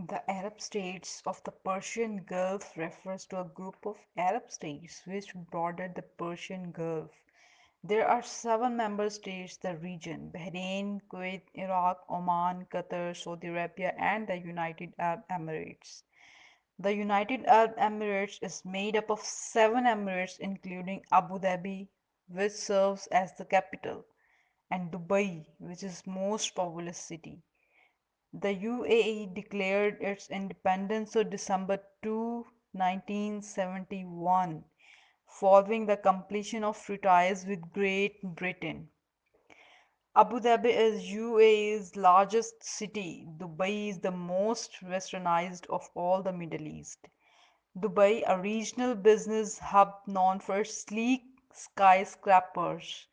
The Arab states of the Persian Gulf refers to a group of Arab states which border the Persian Gulf. There are seven member states the region: Bahrain, Kuwait, Iraq, Oman, Qatar, Saudi Arabia, and the United Arab Emirates. The United Arab Emirates is made up of seven emirates, including Abu Dhabi, which serves as the capital, and Dubai, which is most populous city. The UAE declared its independence on December 2, 1971, following the completion of free ties with Great Britain. Abu Dhabi is UAE's largest city. Dubai is the most westernized of all the Middle East. Dubai, a regional business hub known for its sleek skyscrapers,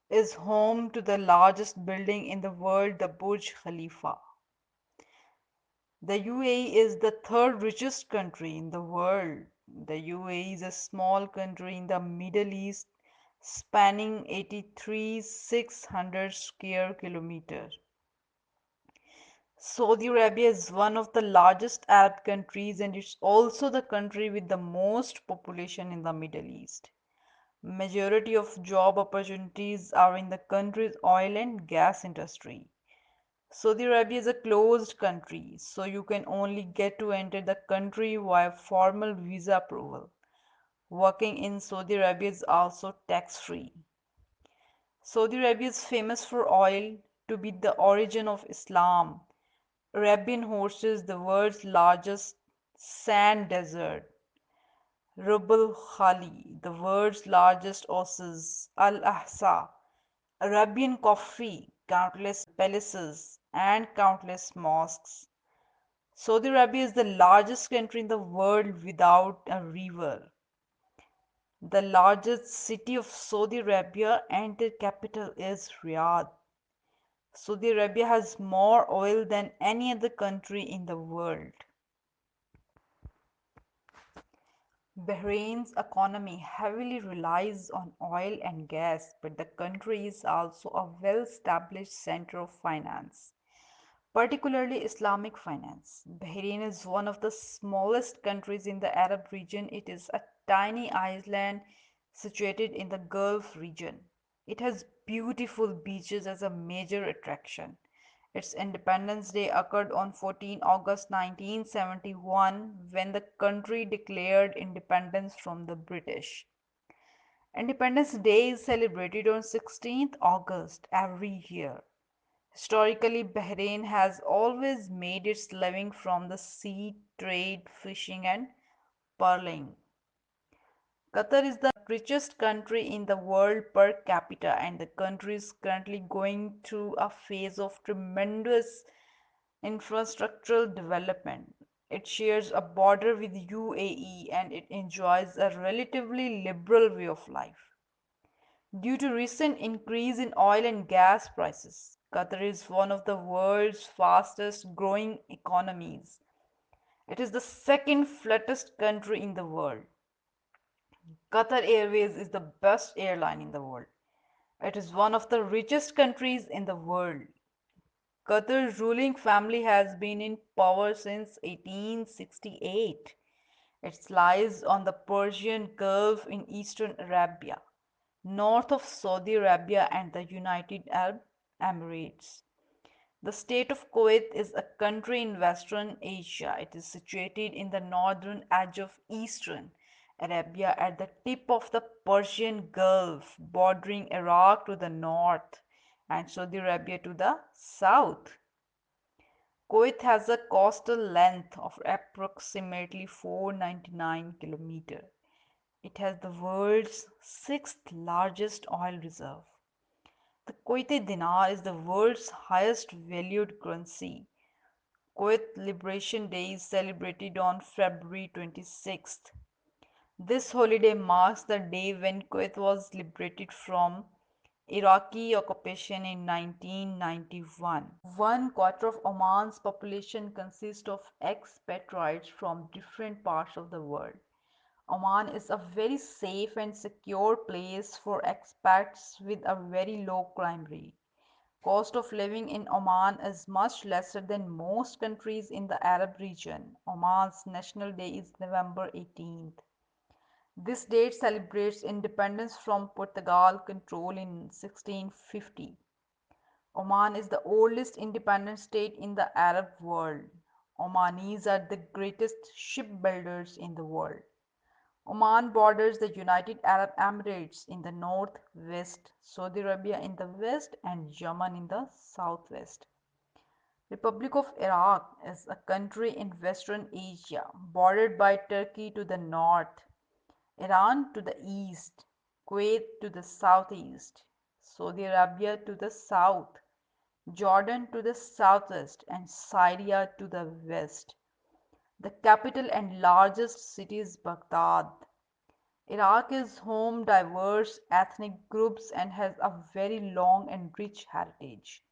is home to the largest building in the world, the Burj Khalifa. The UAE is the third richest country in the world. The UAE is a small country in the Middle East spanning 83,600 square kilometers. Saudi Arabia is one of the largest Arab countries and it's also the country with the most population in the Middle East. Majority of job opportunities are in the country's oil and gas industry. Saudi Arabia is a closed country, so you can only get to enter the country via formal visa approval. Working in Saudi Arabia is also tax free. Saudi Arabia is famous for oil, to be the origin of Islam. Arabian hosts the world's largest sand desert, Rub al Khali, the world's largest oasis, Al Ahsa, Arabian coffee, countless palaces, and countless mosques. Saudi Arabia is the largest country in the world without a river. The largest city of Saudi Arabia and their capital is Riyadh. Saudi Arabia has more oil than any other country in the world. Bahrain's economy heavily relies on oil and gas, but the country is also a well established center of finance, particularly Islamic finance. Bahrain is one of the smallest countries in the Arab region. It is a tiny island situated in the Gulf region. It has beautiful beaches as a major attraction. Its Independence Day occurred on 14 August 1971 when the country declared independence from the British. Independence Day is celebrated on 16th August every year. Historically, Bahrain has always made its living from the sea trade, fishing, and pearling. Qatar is the richest country in the world per capita, and the country is currently going through a phase of tremendous infrastructural development. It shares a border with UAE and it enjoys a relatively liberal way of life. Due to recent increase in oil and gas prices, Qatar is one of the world's fastest growing economies. It is the second flattest country in the world. Qatar Airways is the best airline in the world. It is one of the richest countries in the world. Qatar's ruling family has been in power since 1868. It lies on the Persian Gulf in eastern Arabia, north of Saudi Arabia and the United Arab Emirates. The state of Kuwait is a country in Western Asia. It is situated in the northern edge of Eastern Arabia at the tip of the Persian Gulf, bordering Iraq to the north and Saudi Arabia to the south. Kuwait has a coastal length of approximately 499 kilometers. It has the world's sixth largest oil reserve. The Kuwaiti dinar is the world's highest valued currency. Kuwait Liberation Day is celebrated on February 26th. This holiday marks the day when Kuwait was liberated from Iraqi occupation in 1991. One quarter of Oman's population consists of expatriates from different parts of the world. Oman is a very safe and secure place for expats with a very low crime rate. Cost of living in Oman is much lesser than most countries in the Arab region. Oman's national day is November 18th. This date celebrates independence from Portugal control in 1650. Oman is the oldest independent state in the Arab world. Omanis are the greatest shipbuilders in the world. Oman borders the United Arab Emirates in the northwest, Saudi Arabia in the west, and Yemen in the southwest. Republic of Iraq is a country in Western Asia, bordered by Turkey to the north, Iran to the east, Kuwait to the southeast, Saudi Arabia to the south, Jordan to the southwest, and Syria to the west. The capital and largest city is Baghdad. Iraq is home diverse ethnic groups and has a very long and rich heritage.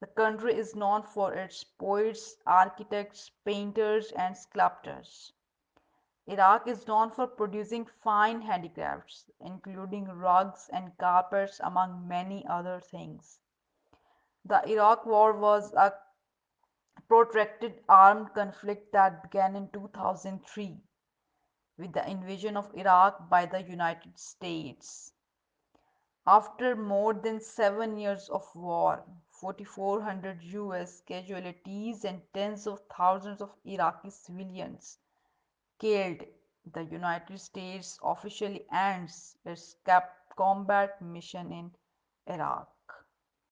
The country is known for its poets, architects, painters, and sculptors. Iraq is known for producing fine handicrafts, including rugs and carpets, among many other things. The Iraq War was a protracted armed conflict that began in 2003 with the invasion of Iraq by the United States. After more than 7 years of war, 4,400 US casualties, and tens of thousands of Iraqi civilians killed, the United States officially ends its combat mission in Iraq.